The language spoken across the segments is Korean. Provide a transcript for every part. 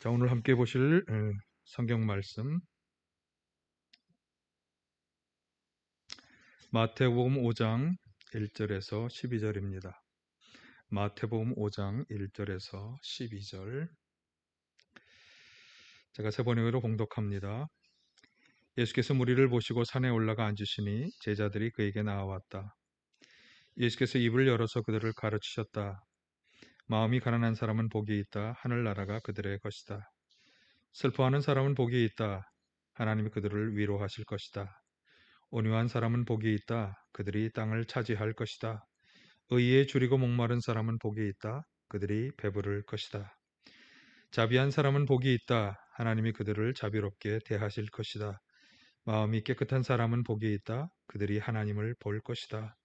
자, 오늘 함께 보실 성경 말씀 마태복음 5장 1절에서 12절입니다. 마태복음 5장 1절에서 12절. 제가 세 번역으로 봉독합니다. 예수께서 무리를 보시고 산에 올라가 앉으시니 제자들이 그에게 나아왔다. 예수께서 입을 열어서 그들을 가르치셨다. 마음이 가난한 사람은 복이 있다. 하늘나라가 그들의 것이다. 슬퍼하는 사람은 복이 있다. 하나님이 그들을 위로하실 것이다. 온유한 사람은 복이 있다. 그들이 땅을 차지할 것이다. 의에 줄이고 목마른 사람은 복이 있다. 그들이 배부를 것이다. 자비한 사람은 복이 있다. 하나님이 그들을 자비롭게 대하실 것이다. 마음이 깨끗한 사람은 복이 있다. 그들이 하나님을 볼 것이다.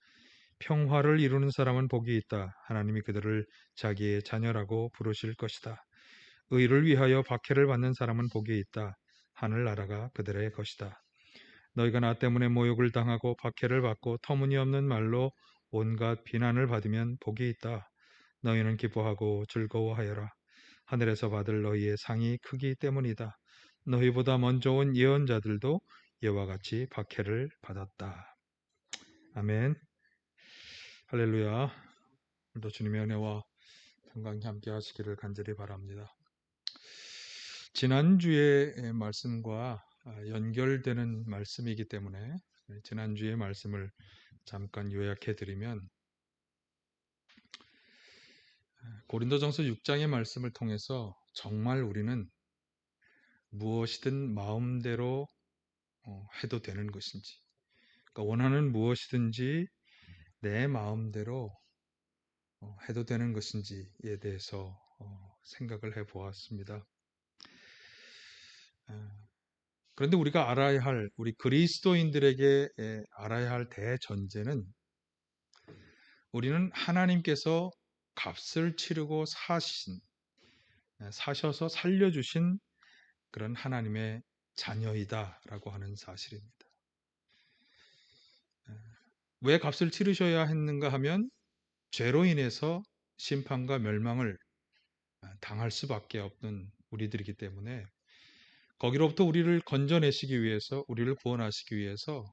평화를 이루는 사람은 복이 있다. 하나님이 그들을 자기의 자녀라고 부르실 것이다. 의를 위하여 박해를 받는 사람은 복이 있다. 하늘나라가 그들의 것이다. 너희가 나 때문에 모욕을 당하고 박해를 받고 터무니없는 말로 온갖 비난을 받으면 복이 있다. 너희는 기뻐하고 즐거워하여라. 하늘에서 받을 너희의 상이 크기 때문이다. 너희보다 먼저 온 예언자들도 이와 같이 박해를 받았다. 아멘. 할렐루야. 오늘도 주님의 은혜와 평강이 함께 하시기를 간절히 바랍니다. 지난주의 말씀과 연결되는 말씀이기 때문에 지난주의 말씀을 잠깐 요약해 드리면 고린도전서 6장의 말씀을 통해서 정말 우리는 무엇이든 마음대로 해도 되는 것인지, 그러니까 원하는 무엇이든지 내 마음대로 해도 되는 것인지에 대해서 생각을 해 보았습니다. 그런데 우리가 알아야 할, 우리 그리스도인들에게 알아야 할 대전제는 우리는 하나님께서 값을 치르고 사셔서 살려주신 그런 하나님의 자녀이다라고 하는 사실입니다. 왜 값을 치르셔야 했는가 하면 죄로 인해서 심판과 멸망을 당할 수밖에 없는 우리들이기 때문에 거기로부터 우리를 건져내시기 위해서, 우리를 구원하시기 위해서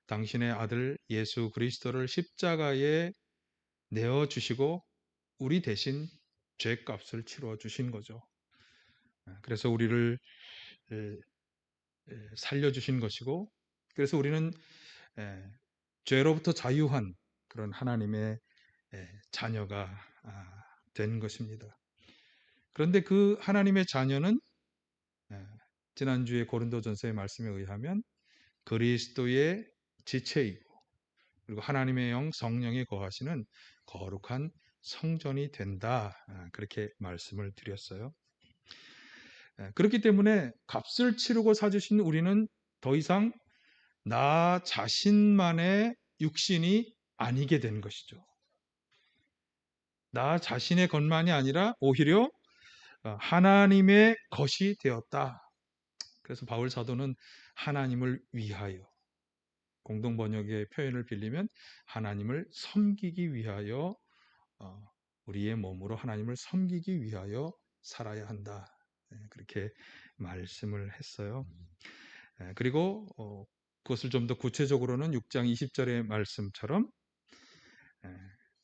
당신의 아들 예수 그리스도를 십자가에 내어주시고 우리 대신 죄값을 치러 주신 거죠. 그래서 우리를 살려주신 것이고, 그래서 우리는 죄로부터 자유한 그런 하나님의 자녀가 된 것입니다. 그런데 그 하나님의 자녀는 지난주에 고린도전서의 말씀에 의하면 그리스도의 지체이고, 그리고 하나님의 영 성령이 거하시는 거룩한 성전이 된다, 그렇게 말씀을 드렸어요. 그렇기 때문에 값을 치르고 사주신 우리는 더 이상 나 자신만의 육신이 아니게 된 것이죠. 나 자신의 것만이 아니라 오히려 하나님의 것이 되었다. 그래서 바울 사도는 하나님을 위하여, 공동 번역의 표현을 빌리면 하나님을 섬기기 위하여, 우리의 몸으로 하나님을 섬기기 위하여 살아야 한다. 그렇게 말씀을 했어요. 그리고 그것을 좀 더 구체적으로는 6장 20절의 말씀처럼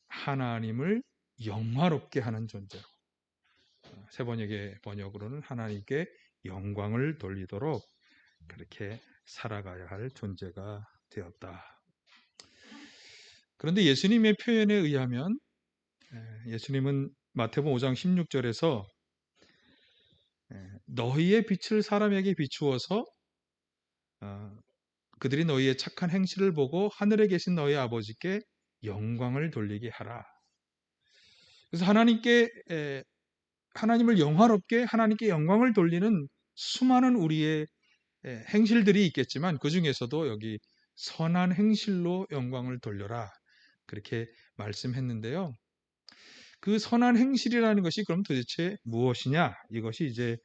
하나님을 영화롭게 하는 존재로, 세 번역의 번역으로는 하나님께 영광을 돌리도록 그렇게 살아가야 할 존재가 되었다. 그런데 예수님의 표현에 의하면 예수님은 마태복음 5장 16절에서 너희의 빛을 사람에게 비추어서 그들이 너희의 착한 행실을 보고 하늘에 계신 너희 아버지께 영광을 돌리게 하라. 그래서 하나님을 영화롭게, 하나님께 영광을 돌리는 수많은 우리의 행실들이 있겠지만 그 중에서도 여기 선한 행실로 영광을 돌려라, 그렇게 말씀했는데요. 그 선한 행실이라는 것이 그럼 도대체 무엇이냐? 이것이 이제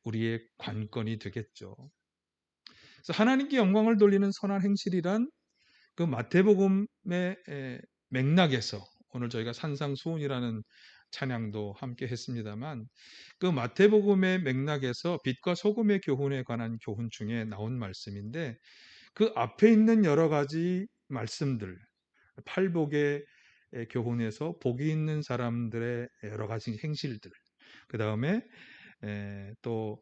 우리의 관건이 되겠죠. 그래서 하나님께 영광을 돌리는 선한 행실이란 그 마태복음의 맥락에서 오늘 저희가 산상수훈이라는 찬양도 함께 했습니다만 그 마태복음의 맥락에서 빛과 소금의 교훈에 관한 교훈 중에 나온 말씀인데 그 앞에 있는 여러 가지 말씀들, 팔복의 교훈에서 복이 있는 사람들의 여러 가지 행실들, 그 다음에 또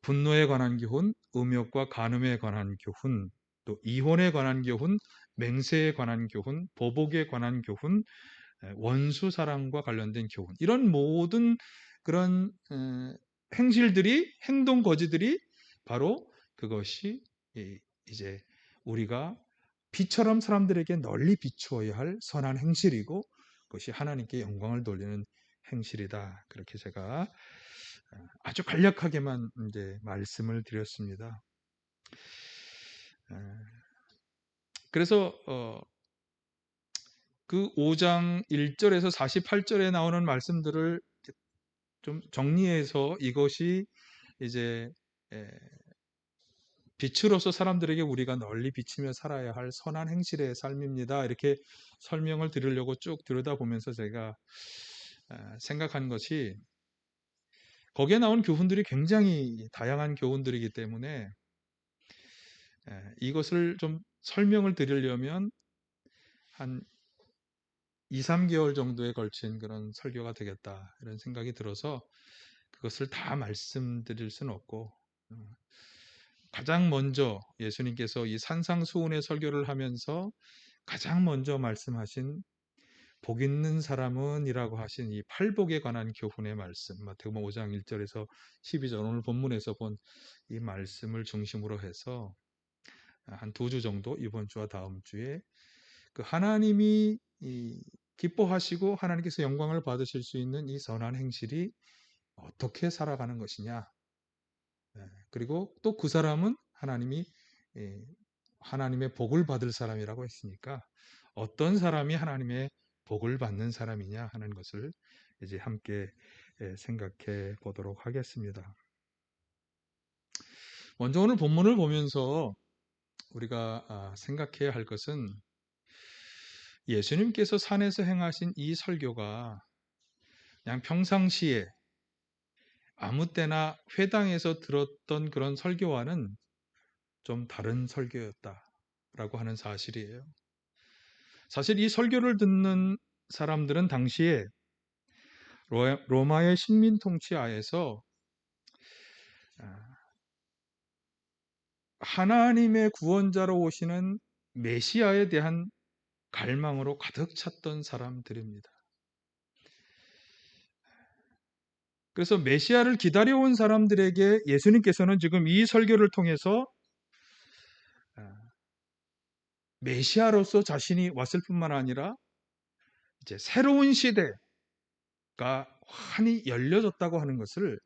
분노에 관한 교훈, 음욕과 간음에 관한 교훈, 또 이혼에 관한 교훈, 맹세에 관한 교훈, 보복에 관한 교훈, 원수 사랑과 관련된 교훈, 이런 모든 그런 행실들이, 행동 거지들이 바로 그것이 이제 우리가 빛처럼 사람들에게 널리 비추어야 할 선한 행실이고 그것이 하나님께 영광을 돌리는 행실이다. 그렇게 제가 아주 간략하게만 이제 말씀을 드렸습니다. 그래서 그 5장 1절에서 48절에 나오는 말씀들을 좀 정리해서 이것이 이제 빛으로서 사람들에게 우리가 널리 비치며 살아야 할 선한 행실의 삶입니다. 이렇게 설명을 드리려고 쭉 들여다보면서 제가 생각한 것이 거기에 나온 교훈들이 굉장히 다양한 교훈들이기 때문에 이것을 좀 설명을 드리려면 한 2, 3개월 정도에 걸친 그런 설교가 되겠다 이런 생각이 들어서 그것을 다 말씀드릴 수는 없고 가장 먼저 예수님께서 이 산상수훈의 설교를 하면서 가장 먼저 말씀하신 복 있는 사람은 이라고 하신 이 팔복에 관한 교훈의 말씀, 마태복음 5장 1절에서 12절 오늘 본문에서 본 이 말씀을 중심으로 해서 한 2주 정도 이번 주와 다음 주에 그 하나님이 기뻐하시고 하나님께서 영광을 받으실 수 있는 이 선한 행실이 어떻게 살아가는 것이냐, 그리고 또 그 사람은 하나님의 복을 받을 사람이라고 했으니까 어떤 사람이 하나님의 복을 받는 사람이냐 하는 것을 이제 함께 생각해 보도록 하겠습니다. 먼저 오늘 본문을 보면서 우리가 생각해야 할 것은 예수님께서 산에서 행하신 이 설교가 그냥 평상시에 아무 때나 회당에서 들었던 그런 설교와는 좀 다른 설교였다라고 하는 사실이에요. 사실 이 설교를 듣는 사람들은 당시에 로마의 식민 통치 하에서 하나님의 구원자로 오시는 메시아에 대한 갈망으로 가득 찼던 사람들입니다. 그래서 메시아를 기다려온 사람들에게 예수님께서는 지금 이 설교를 통해서 메시아로서 자신이 왔을 뿐만 아니라 이제 새로운 시대가 환히 열려졌다고 하는 것을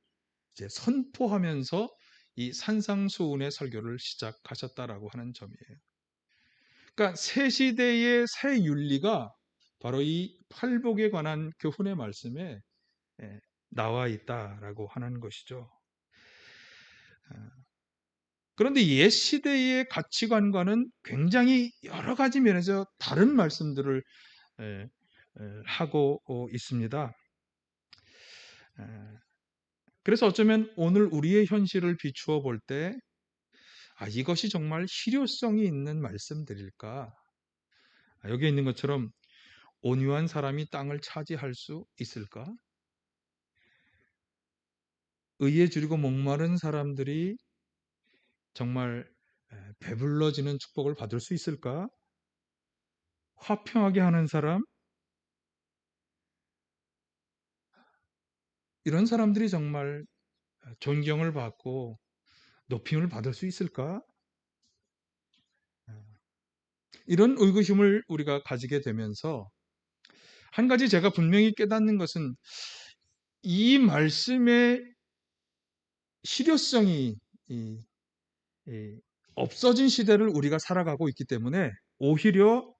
이제 선포하면서 이 산상수훈의 설교를 시작하셨다라고 하는 점이에요. 그러니까 새 시대의 새 윤리가 바로 이 팔복에 관한 교훈의 말씀에 나와 있다라고 하는 것이죠. 그런데 옛 시대의 가치관과는 굉장히 여러 가지 면에서 다른 말씀들을 하고 있습니다. 그래서 어쩌면 오늘 우리의 현실을 비추어 볼 때 이것이 정말 실효성이 있는 말씀들일까? 여기 있는 것처럼 온유한 사람이 땅을 차지할 수 있을까? 의에 줄이고 목마른 사람들이 정말 배불러지는 축복을 받을 수 있을까? 화평하게 하는 사람, 이런 사람들이 정말 존경을 받고 높임을 받을 수 있을까? 이런 의구심을 우리가 가지게 되면서 한 가지 제가 분명히 깨닫는 것은 이 말씀의 실효성이 없어진 시대를 우리가 살아가고 있기 때문에 오히려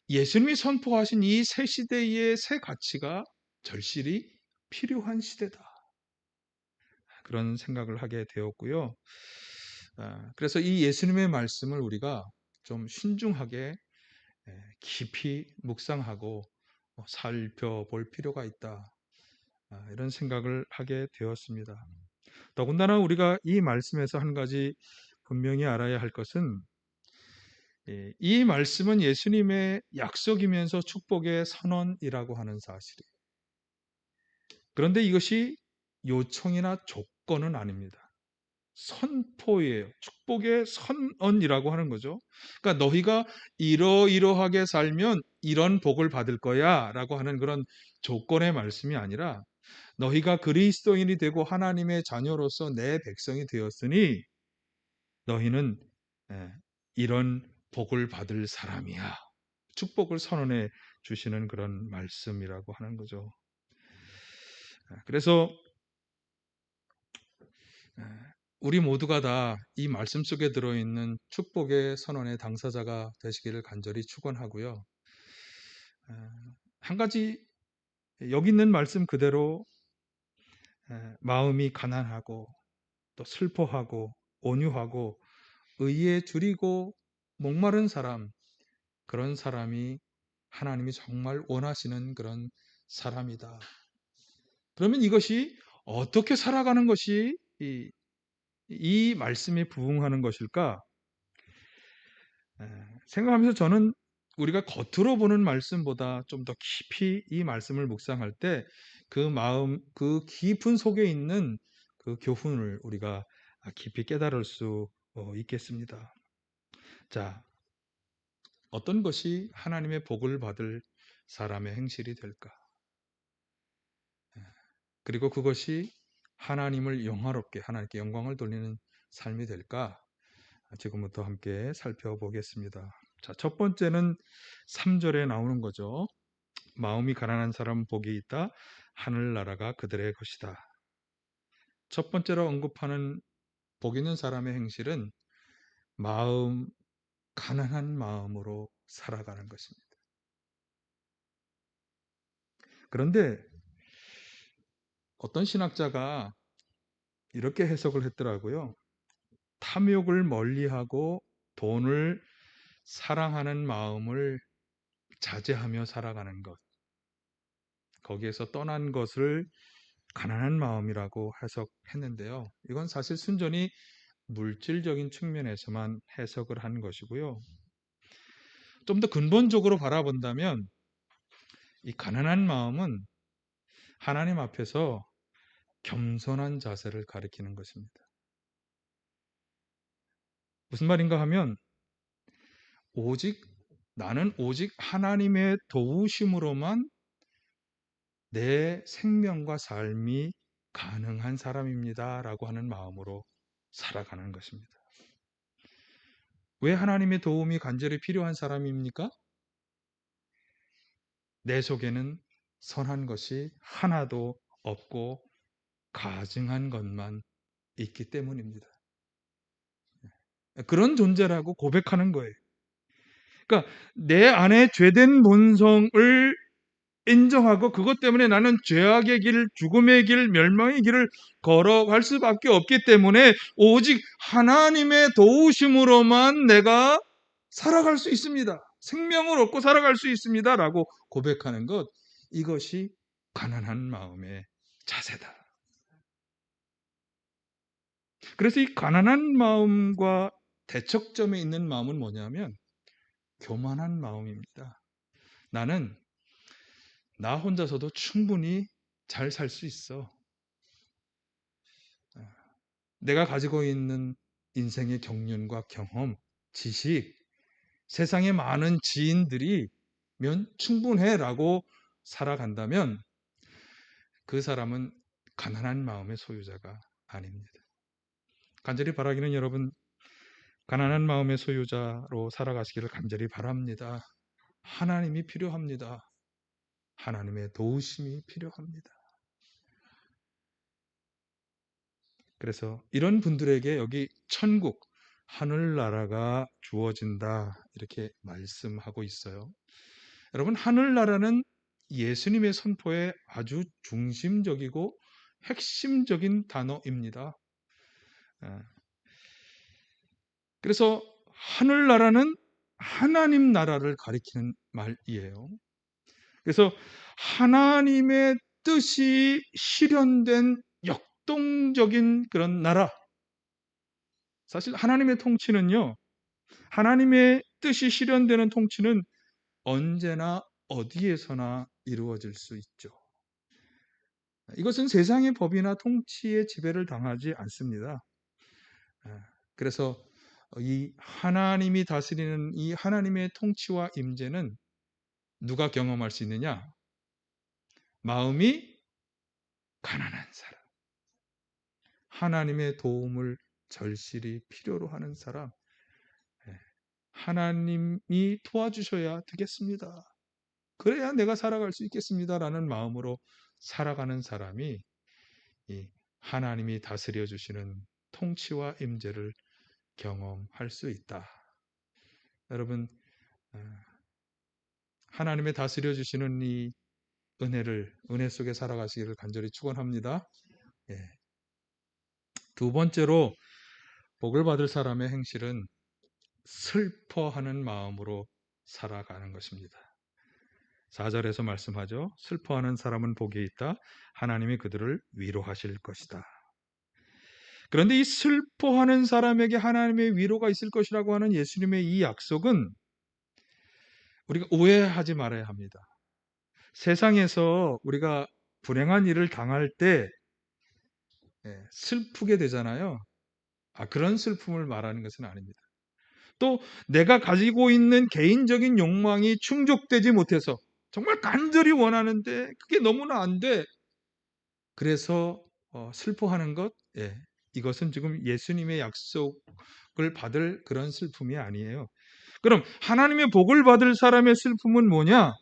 예수님이 선포하신 이 새 시대의 새 가치가 절실히 필요한 시대다. 그런 생각을 하게 되었고요. 그래서 이 예수님의 말씀을 우리가 좀 신중하게 깊이 묵상하고 살펴볼 필요가 있다. 이런 생각을 하게 되었습니다. 더군다나 우리가 이 말씀에서 한 가지 분명히 알아야 할 것은 이 말씀은 예수님의 약속이면서 축복의 선언이라고 하는 사실이에요. 그런데 이것이 요청이나 조건은 아닙니다. 선포예요. 축복의 선언이라고 하는 거죠. 그러니까 너희가 이러이러하게 살면 이런 복을 받을 거야 라고 하는 그런 조건의 말씀이 아니라 너희가 그리스도인이 되고 하나님의 자녀로서 내 백성이 되었으니 너희는 이런 복을 받을 사람이야. 축복을 선언해 주시는 그런 말씀이라고 하는 거죠. 그래서 우리 모두가 다 이 말씀 속에 들어있는 축복의 선언의 당사자가 되시기를 간절히 축원하고요. 한 가지 여기 있는 말씀 그대로 마음이 가난하고 또 슬퍼하고 온유하고 의에 줄이고 목마른 사람, 그런 사람이 하나님이 정말 원하시는 그런 사람이다. 그러면 이것이 어떻게 살아가는 것이 이 말씀에 부응하는 것일까? 생각하면서 저는 우리가 겉으로 보는 말씀보다 좀 더 깊이 이 말씀을 묵상할 때 그 마음, 그 깊은 속에 있는 그 교훈을 우리가 깊이 깨달을 수 있겠습니다. 자, 어떤 것이 하나님의 복을 받을 사람의 행실이 될까? 그리고 그것이 하나님을 영화롭게, 하나님께 영광을 돌리는 삶이 될까? 지금부터 함께 살펴보겠습니다. 자, 첫 번째는 3절에 나오는 거죠. 마음이 가난한 사람은 복이 있다. 하늘나라가 그들의 것이다. 첫 번째로 언급하는 복 있는 사람의 행실은 가난한 마음으로 살아가는 것입니다. 그런데 어떤 신학자가 이렇게 해석을 했더라고요. 탐욕을 멀리하고 돈을 사랑하는 마음을 자제하며 살아가는 것. 거기에서 떠난 것을 가난한 마음이라고 해석했는데요. 이건 사실 순전히 물질적인 측면에서만 해석을 한 것이고요. 좀 더 근본적으로 바라본다면 이 가난한 마음은 하나님 앞에서 겸손한 자세를 가리키는 것입니다. 무슨 말인가 하면 나는 오직 하나님의 도우심으로만 내 생명과 삶이 가능한 사람입니다. 라고 하는 마음으로 살아가는 것입니다. 왜 하나님의 도움이 간절히 필요한 사람입니까? 내 속에는 선한 것이 하나도 없고 가증한 것만 있기 때문입니다. 그런 존재라고 고백하는 거예요. 그러니까 내 안에 죄된 본성을 인정하고 그것 때문에 나는 죄악의 길, 죽음의 길, 멸망의 길을 걸어갈 수밖에 없기 때문에 오직 하나님의 도우심으로만 내가 살아갈 수 있습니다. 생명을 얻고 살아갈 수 있습니다. 라고 고백하는 것, 이것이 가난한 마음의 자세다. 그래서 이 가난한 마음과 대척점에 있는 마음은 뭐냐면 교만한 마음입니다. 나는 나 혼자서도 충분히 잘 살 수 있어. 내가 가지고 있는 인생의 경륜과 경험, 지식, 세상의 많은 지인들이 충분해라고 살아간다면 그 사람은 가난한 마음의 소유자가 아닙니다. 간절히 바라기는 여러분 가난한 마음의 소유자로 살아가시기를 간절히 바랍니다. 하나님이 필요합니다. 하나님의 도우심이 필요합니다. 그래서 이런 분들에게 여기 천국, 하늘나라가 주어진다 이렇게 말씀하고 있어요. 여러분 하늘나라는 예수님의 선포의 아주 중심적이고 핵심적인 단어입니다. 그래서 하늘나라는 하나님 나라를 가리키는 말이에요. 그래서 하나님의 뜻이 실현된 역동적인 그런 나라. 사실 하나님의 통치는요, 하나님의 뜻이 실현되는 통치는 언제나 어디에서나 이루어질 수 있죠. 이것은 세상의 법이나 통치의 지배를 당하지 않습니다. 그래서 이 하나님이 다스리는 이 하나님의 통치와 임재는 누가 경험할 수 있느냐? 마음이 가난한 사람, 하나님의 도움을 절실히 필요로 하는 사람, 하나님이 도와주셔야 되겠습니다. 그래야 내가 살아갈 수 있겠습니다라는 마음으로 살아가는 사람이 이 하나님이 다스려 주시는 통치와 임재를 경험할 수 있다. 여러분, 하나님의 다스려 주시는 이 은혜 속에 살아가시기를 간절히 축원합니다. 예. 두 번째로 복을 받을 사람의 행실은 슬퍼하는 마음으로 살아가는 것입니다. 4절에서 말씀하죠. 슬퍼하는 사람은 복이 있다. 하나님이 그들을 위로하실 것이다. 그런데 이 슬퍼하는 사람에게 하나님의 위로가 있을 것이라고 하는 예수님의 이 약속은 우리가 오해하지 말아야 합니다. 세상에서 우리가 불행한 일을 당할 때 슬프게 되잖아요. 그런 슬픔을 말하는 것은 아닙니다. 또 내가 가지고 있는 개인적인 욕망이 충족되지 못해서 정말 간절히 원하는데 그게 너무나 안 돼. 그래서 슬퍼하는 것, 이것은 지금 예수님의 약속을 받을 그런 슬픔이 아니에요. 그럼 하나님의 복을 받을 사람의 슬픔은 뭐냐?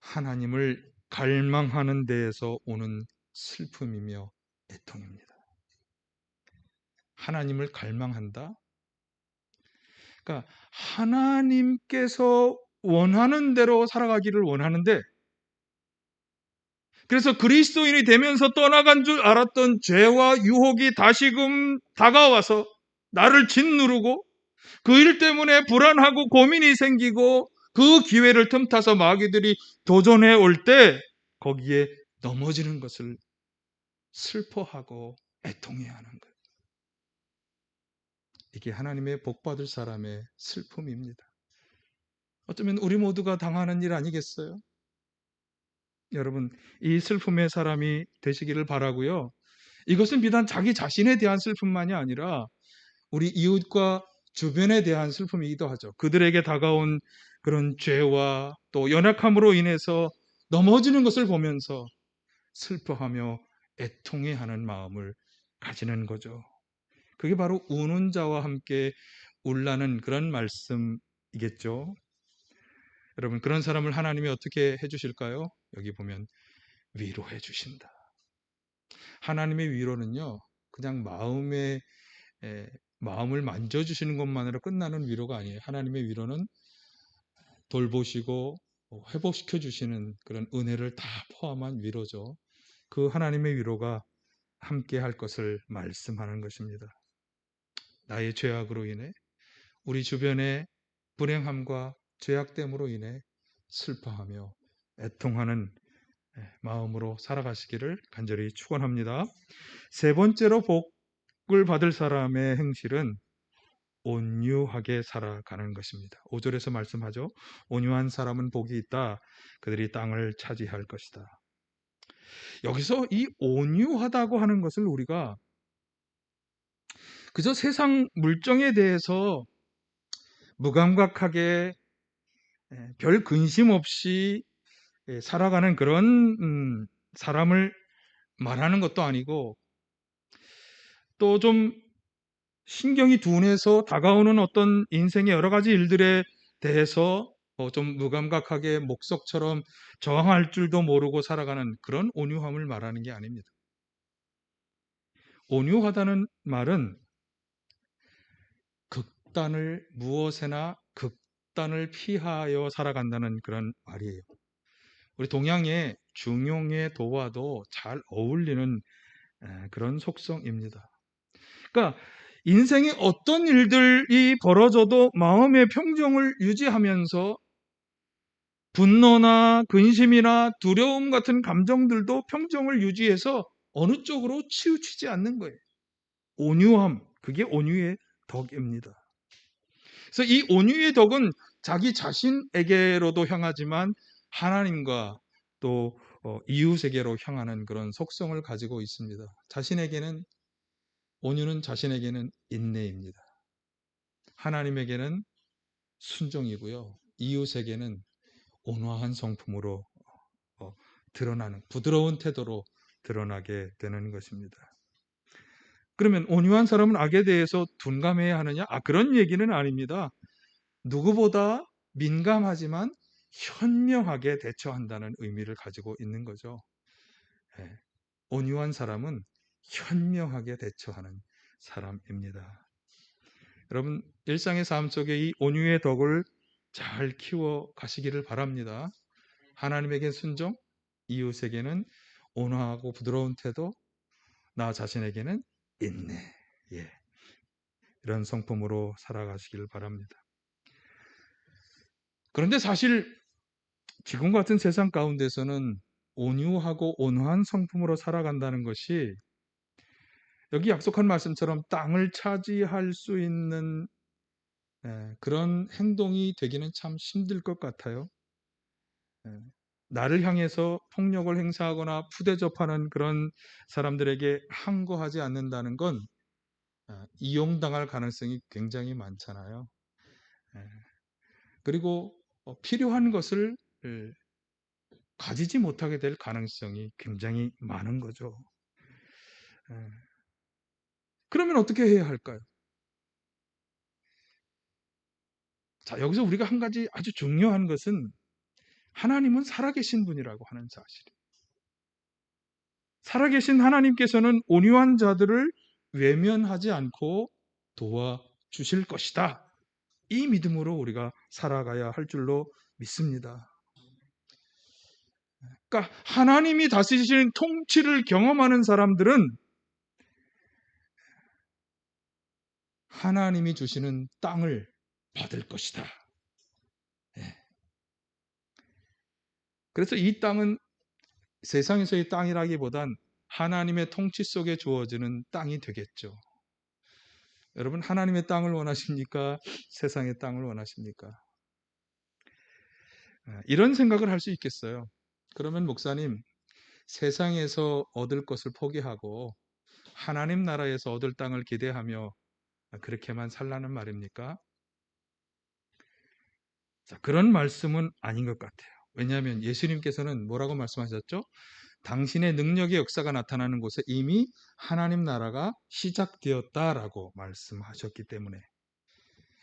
하나님을 갈망하는 데에서 오는 슬픔이며 애통입니다. 하나님을 갈망한다? 그러니까 하나님께서 원하는 대로 살아가기를 원하는데, 그래서 그리스도인이 되면서 떠나간 줄 알았던 죄와 유혹이 다시금 다가와서 나를 짓누르고 그 일 때문에 불안하고 고민이 생기고 그 기회를 틈타서 마귀들이 도전해 올 때 거기에 넘어지는 것을 슬퍼하고 애통해야 하는 거예요. 이게 하나님의 복받을 사람의 슬픔입니다. 어쩌면 우리 모두가 당하는 일 아니겠어요? 여러분, 이 슬픔의 사람이 되시기를 바라고요. 이것은 비단 자기 자신에 대한 슬픔만이 아니라 우리 이웃과 주변에 대한 슬픔이기도 하죠. 그들에게 다가온 그런 죄와 또 연약함으로 인해서 넘어지는 것을 보면서 슬퍼하며 애통해하는 마음을 가지는 거죠. 그게 바로 우는 자와 함께 울라는 그런 말씀이겠죠. 여러분, 그런 사람을 하나님이 어떻게 해주실까요? 여기 보면 위로해 주신다. 하나님의 위로는요, 그냥 마음을 만져주시는 것만으로 끝나는 위로가 아니에요. 하나님의 위로는 돌보시고 회복시켜 주시는 그런 은혜를 다 포함한 위로죠. 그 하나님의 위로가 함께 할 것을 말씀하는 것입니다. 나의 죄악으로 인해 우리 주변의 불행함과 죄악됨으로 인해 슬퍼하며 애통하는 마음으로 살아가시기를 간절히 축원합니다. 세 번째로 복을 받을 사람의 행실은 온유하게 살아가는 것입니다. 5절에서 말씀하죠. 온유한 사람은 복이 있다. 그들이 땅을 차지할 것이다. 여기서 이 온유하다고 하는 것을 우리가 그저 세상 물정에 대해서 무감각하게 별 근심 없이 살아가는 그런 사람을 말하는 것도 아니고, 또 좀 신경이 둔해서 다가오는 어떤 인생의 여러 가지 일들에 대해서 좀 무감각하게 목석처럼 저항할 줄도 모르고 살아가는 그런 온유함을 말하는 게 아닙니다. 온유하다는 말은 무엇에나 극단을 피하여 살아간다는 그런 말이에요. 우리 동양의 중용의 도와도 잘 어울리는 그런 속성입니다. 그러니까 인생의 어떤 일들이 벌어져도 마음의 평정을 유지하면서 분노나 근심이나 두려움 같은 감정들도 평정을 유지해서 어느 쪽으로 치우치지 않는 거예요. 온유함, 그게 온유의 덕입니다. 그래서 이 온유의 덕은 자기 자신에게로도 향하지만 하나님과 또 이웃에게로 향하는 그런 속성을 가지고 있습니다. 온유는 자신에게는 인내입니다. 하나님에게는 순종이고요. 이웃에게는 온화한 성품으로 드러나는, 부드러운 태도로 드러나게 되는 것입니다. 그러면 온유한 사람은 악에 대해서 둔감해야 하느냐? 그런 얘기는 아닙니다. 누구보다 민감하지만 현명하게 대처한다는 의미를 가지고 있는 거죠. 예, 온유한 사람은 현명하게 대처하는 사람입니다. 여러분, 일상의 삶 속에 이 온유의 덕을 잘 키워 가시기를 바랍니다. 하나님에게 순종, 이웃에게는 온화하고 부드러운 태도, 나 자신에게는 인내. 예, 이런 성품으로 살아가시길 바랍니다. 그런데 사실 지금 같은 세상 가운데서는 온유하고 온화한 성품으로 살아간다는 것이 여기 약속한 말씀처럼 땅을 차지할 수 있는 그런 행동이 되기는 참 힘들 것 같아요. 나를 향해서 폭력을 행사하거나 푸대접하는 그런 사람들에게 항거하지 않는다는 건 이용당할 가능성이 굉장히 많잖아요. 그리고 필요한 것을 가지지 못하게 될 가능성이 굉장히 많은 거죠. 그러면 어떻게 해야 할까요? 자, 여기서 우리가 한 가지 아주 중요한 것은 하나님은 살아계신 분이라고 하는 사실. 살아계신 하나님께서는 온유한 자들을 외면하지 않고 도와주실 것이다. 이 믿음으로 우리가 살아가야 할 줄로 믿습니다. 그러니까 하나님이 다스리시는 통치를 경험하는 사람들은 하나님이 주시는 땅을 받을 것이다. 그래서 이 땅은 세상에서의 땅이라기보단 하나님의 통치 속에 주어지는 땅이 되겠죠. 여러분, 하나님의 땅을 원하십니까? 세상의 땅을 원하십니까? 이런 생각을 할 수 있겠어요. 그러면 목사님, 세상에서 얻을 것을 포기하고 하나님 나라에서 얻을 땅을 기대하며 그렇게만 살라는 말입니까? 자, 그런 말씀은 아닌 것 같아요. 왜냐하면 예수님께서는 뭐라고 말씀하셨죠? 당신의 능력의 역사가 나타나는 곳에 이미 하나님 나라가 시작되었다라고 말씀하셨기 때문에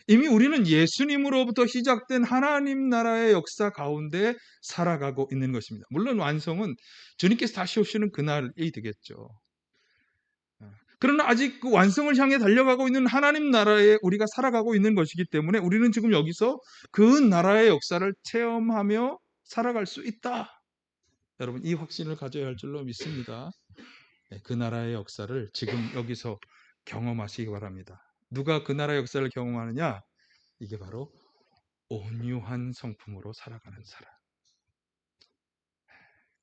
이미 우리는 예수님으로부터 시작된 하나님 나라의 역사 가운데 살아가고 있는 것입니다. 물론 완성은 주님께서 다시 오시는 그날이 되겠죠. 그러나 아직 그 완성을 향해 달려가고 있는 하나님 나라에 우리가 살아가고 있는 것이기 때문에 우리는 지금 여기서 그 나라의 역사를 체험하며 살아갈 수 있다. 여러분, 이 확신을 가져야 할 줄로 믿습니다. 그 나라의 역사를 지금 여기서 경험하시기 바랍니다. 누가 그 나라의 역사를 경험하느냐? 이게 바로 온유한 성품으로 살아가는 사람.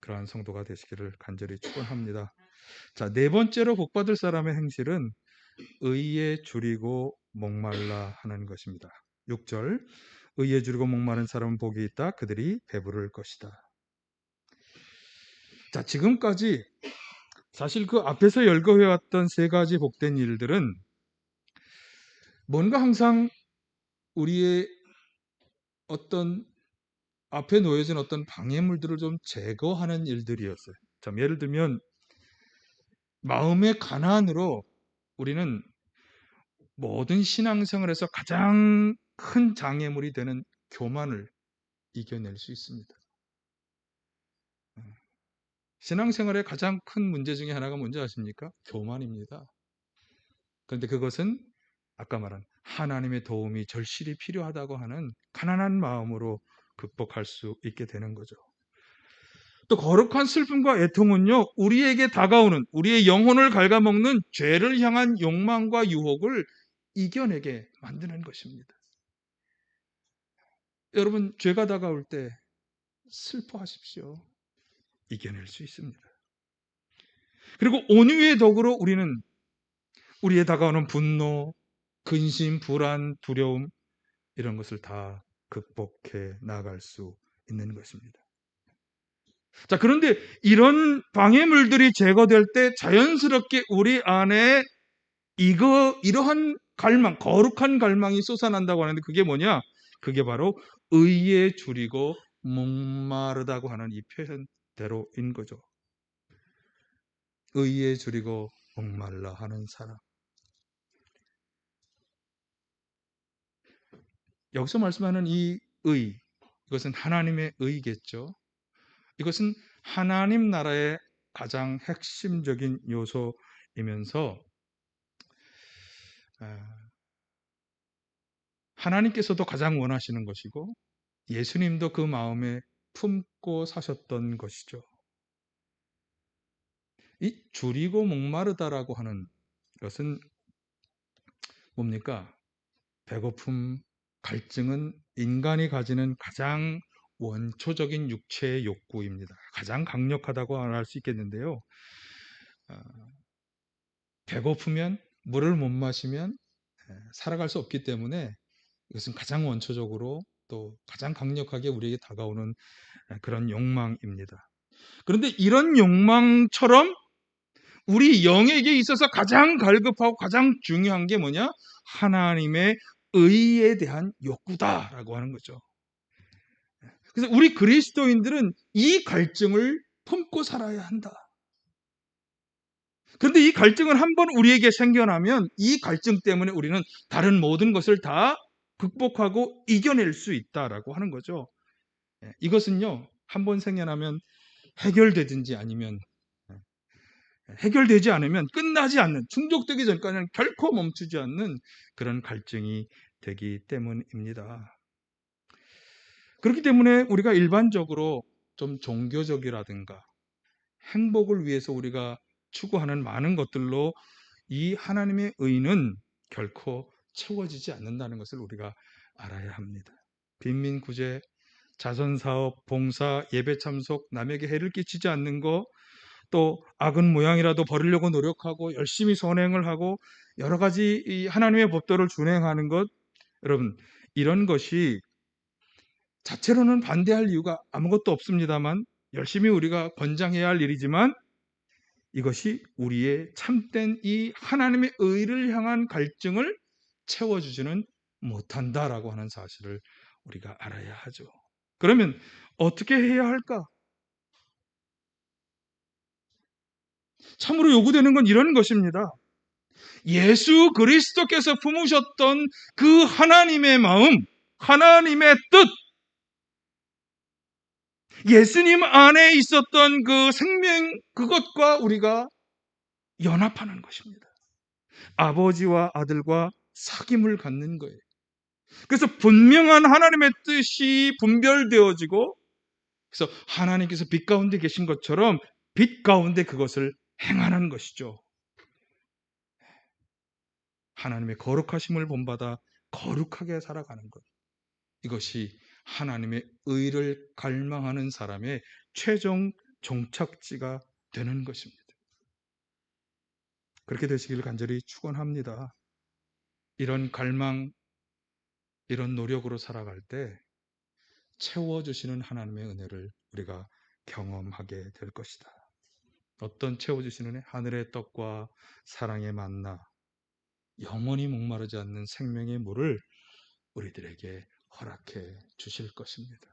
그러한 성도가 되시기를 간절히 축원합니다. 자, 네 번째로 복받을 사람의 행실은 의에 줄이고 목말라 하는 것입니다. 6절, 의에 줄이고 목마른 사람은 복이 있다. 그들이 배부를 것이다. 자, 지금까지 사실 그 앞에서 열거해왔던 세 가지 복된 일들은 뭔가 항상 우리의 어떤 앞에 놓여진 어떤 방해물들을 좀 제거하는 일들이었어요. 자, 예를 들면 마음의 가난으로 우리는 모든 신앙생활에서 가장 큰 장애물이 되는 교만을 이겨낼 수 있습니다. 신앙생활의 가장 큰 문제 중에 하나가 뭔지 아십니까? 교만입니다. 그런데 그것은 아까 말한 하나님의 도움이 절실히 필요하다고 하는 가난한 마음으로 극복할 수 있게 되는 거죠. 또 거룩한 슬픔과 애통은요, 우리에게 다가오는, 우리의 영혼을 갉아먹는 죄를 향한 욕망과 유혹을 이겨내게 만드는 것입니다. 여러분, 죄가 다가올 때 슬퍼하십시오. 이겨낼 수 있습니다. 그리고 온유의 덕으로 우리는 우리에 다가오는 분노, 근심, 불안, 두려움 이런 것을 다 극복해 나갈 수 있는 것입니다. 자, 그런데 이런 방해물들이 제거될 때 자연스럽게 우리 안에 이러한 갈망, 거룩한 갈망이 솟아난다고 하는데 그게 뭐냐? 그게 바로 의에 줄이고 목마르다고 하는 이 표현대로인 거죠. 의에 줄이고 목말라 하는 사람. 여기서 말씀하는 이 의, 이것은 하나님의 의겠죠. 이것은 하나님 나라의 가장 핵심적인 요소이면서 하나님께서도 가장 원하시는 것이고 예수님도 그 마음에 품고 사셨던 것이죠. 이 줄이고 목마르다라고 하는 것은 뭡니까? 배고픔, 갈증은 인간이 가지는 가장 원초적인 육체의 욕구입니다. 가장 강력하다고 할 수 있겠는데요. 배고프면 물을 못 마시면 살아갈 수 없기 때문에 이것은 가장 원초적으로 또 가장 강력하게 우리에게 다가오는 그런 욕망입니다. 그런데 이런 욕망처럼 우리 영에게 있어서 가장 갈급하고 가장 중요한 게 뭐냐? 하나님의 의에 대한 욕구다라고 하는 거죠. 그래서 우리 그리스도인들은 이 갈증을 품고 살아야 한다. 그런데 이 갈증은 한번 우리에게 생겨나면 이 갈증 때문에 우리는 다른 모든 것을 다 극복하고 이겨낼 수 있다라고 하는 거죠. 이것은요, 한번 생겨나면 해결되든지 아니면 해결되지 않으면 끝나지 않는, 충족되기 전까지는 결코 멈추지 않는 그런 갈증이 되기 때문입니다. 그렇기 때문에 우리가 일반적으로 좀 종교적이라든가 행복을 위해서 우리가 추구하는 많은 것들로 이 하나님의 의는 결코 채워지지 않는다는 것을 우리가 알아야 합니다. 빈민구제, 자선사업, 봉사, 예배 참석, 남에게 해를 끼치지 않는 것, 또 악은 모양이라도 버리려고 노력하고 열심히 선행을 하고 여러 가지 이 하나님의 법도를 준행하는 것, 여러분 이런 것이 자체로는 반대할 이유가 아무것도 없습니다만 열심히 우리가 권장해야 할 일이지만 이것이 우리의 참된 이 하나님의 의를 향한 갈증을 채워주지는 못한다라고 하는 사실을 우리가 알아야 하죠. 그러면 어떻게 해야 할까? 참으로 요구되는 건 이런 것입니다. 예수 그리스도께서 품으셨던 그 하나님의 마음, 하나님의 뜻, 예수님 안에 있었던 그 생명, 그것과 우리가 연합하는 것입니다. 아버지와 아들과 사귐을 갖는 거예요. 그래서 분명한 하나님의 뜻이 분별되어지고, 그래서 하나님께서 빛 가운데 계신 것처럼 빛 가운데 그것을 행하는 것이죠. 하나님의 거룩하심을 본받아 거룩하게 살아가는 것. 이것이 하나님의 의를 갈망하는 사람의 최종 종착지가 되는 것입니다. 그렇게 되시기를 간절히 축원합니다. 이런 갈망, 이런 노력으로 살아갈 때 채워주시는 하나님의 은혜를 우리가 경험하게 될 것이다. 어떤 채워주시는 애? 하늘의 떡과 사랑의 만나, 영원히 목마르지 않는 생명의 물을 우리들에게 허락해 주실 것입니다.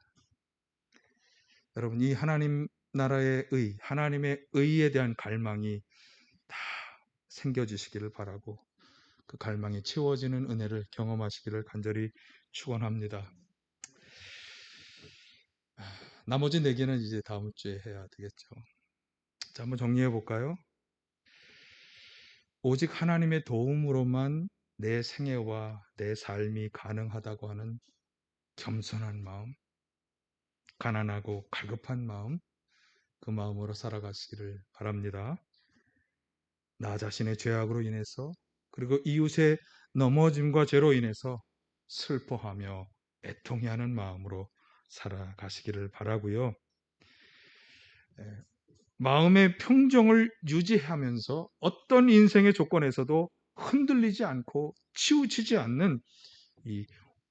여러분, 이 하나님 나라의 의, 하나님의 의에 대한 갈망이 다 생겨지시기를 바라고 그 갈망이 채워지는 은혜를 경험하시기를 간절히 축원합니다. 나머지 4개는 이제 다음 주에 해야 되겠죠. 자, 한번 정리해 볼까요? 오직 하나님의 도움으로만 내 생애와 내 삶이 가능하다고 하는 겸손한 마음, 가난하고 갈급한 마음, 그 마음으로 살아가시기를 바랍니다. 나 자신의 죄악으로 인해서 그리고 이웃의 넘어짐과 죄로 인해서 슬퍼하며 애통해하는 마음으로 살아가시기를 바라고요. 마음의 평정을 유지하면서 어떤 인생의 조건에서도 흔들리지 않고 치우치지 않는 이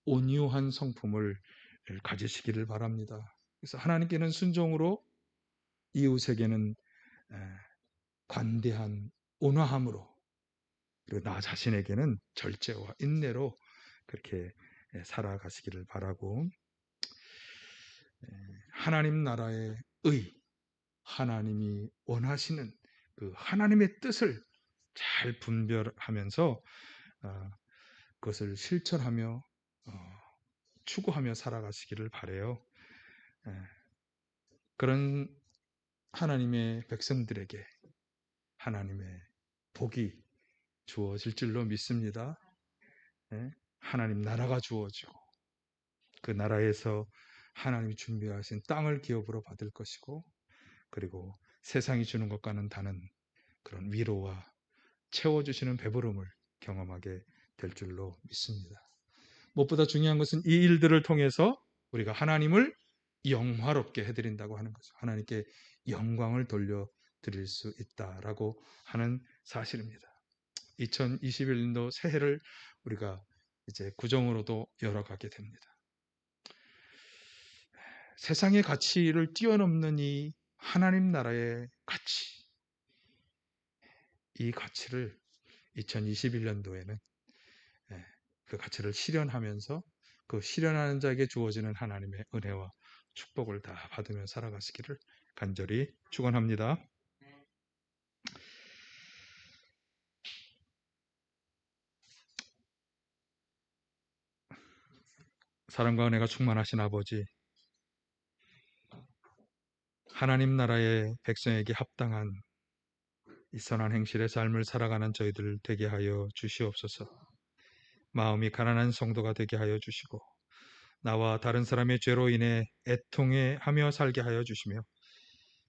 온유한 성품을 가지시기를 바랍니다. 그래서 하나님께는 순종으로, 이웃에게는 관대한 온화함으로, 그리고 나 자신에게는 절제와 인내로 그렇게 살아가시기를 바라고, 하나님 나라의 의, 하나님이 원하시는 그 하나님의 뜻을 잘 분별하면서 그것을 실천하며 추구하며 살아가시기를 바라요. 그런 하나님의 백성들에게 하나님의 복이 주어질 줄로 믿습니다. 하나님 나라가 주어지고 그 나라에서 하나님이 준비하신 땅을 기업으로 받을 것이고, 그리고 세상이 주는 것과는 다른 그런 위로와 채워주시는 배부름을 경험하게 될 줄로 믿습니다. 무엇보다 중요한 것은 이 일들을 통해서 우리가 하나님을 영화롭게 해드린다고 하는 거죠. 하나님께 영광을 돌려드릴 수 있다라고 하는 사실입니다. 2021년도 새해를 우리가 이제 구정으로도 열어가게 됩니다. 세상의 가치를 뛰어넘는 이 하나님 나라의 가치, 이 가치를 2021년도에는 그 가치를 실현하면서 그 실현하는 자에게 주어지는 하나님의 은혜와 축복을 다 받으며 살아가시기를 간절히 축원합니다. 사랑과 은혜가 충만하신 아버지, 하나님 나라의 백성에게 합당한 이 선한 행실의 삶을 살아가는 저희들 되게 하여 주시옵소서. 마음이 가난한 성도가 되게 하여 주시고, 나와 다른 사람의 죄로 인해 애통해하며 살게 하여 주시며,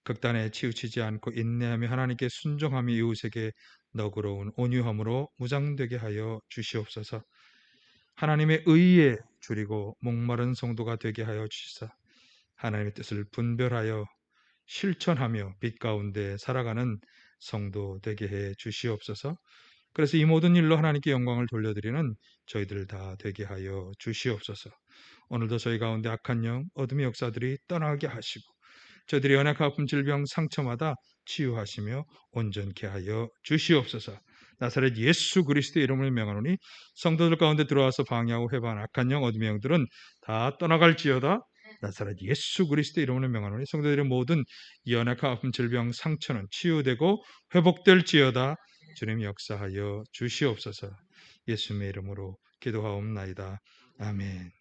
극단에 치우치지 않고 인내하며 하나님께 순종하며 이웃에게 너그러운 온유함으로 무장되게 하여 주시옵소서. 하나님의 의에 줄이고 목마른 성도가 되게 하여 주시사 하나님의 뜻을 분별하여 실천하며 빛 가운데 살아가는 성도 되게 해 주시옵소서. 그래서 이 모든 일로 하나님께 영광을 돌려드리는 저희들 다 되게 하여 주시옵소서. 오늘도 저희 가운데 악한 영, 어둠의 역사들이 떠나게 하시고 저희들이 연약한 아픔, 질병, 상처마다 치유하시며 온전케 하여 주시옵소서. 나사렛 예수 그리스도의 이름을 명하노니 성도들 가운데 들어와서 방해하고 회방한 악한 영, 어둠의 영들은 다 떠나갈지어다. 나사렛 예수 그리스도의 이름을 명하노니 성도들의 모든 연약한 아픔, 질병, 상처는 치유되고 회복될지어다. 주님 역사하여 주시옵소서. 예수님의 이름으로 기도하옵나이다. 아멘.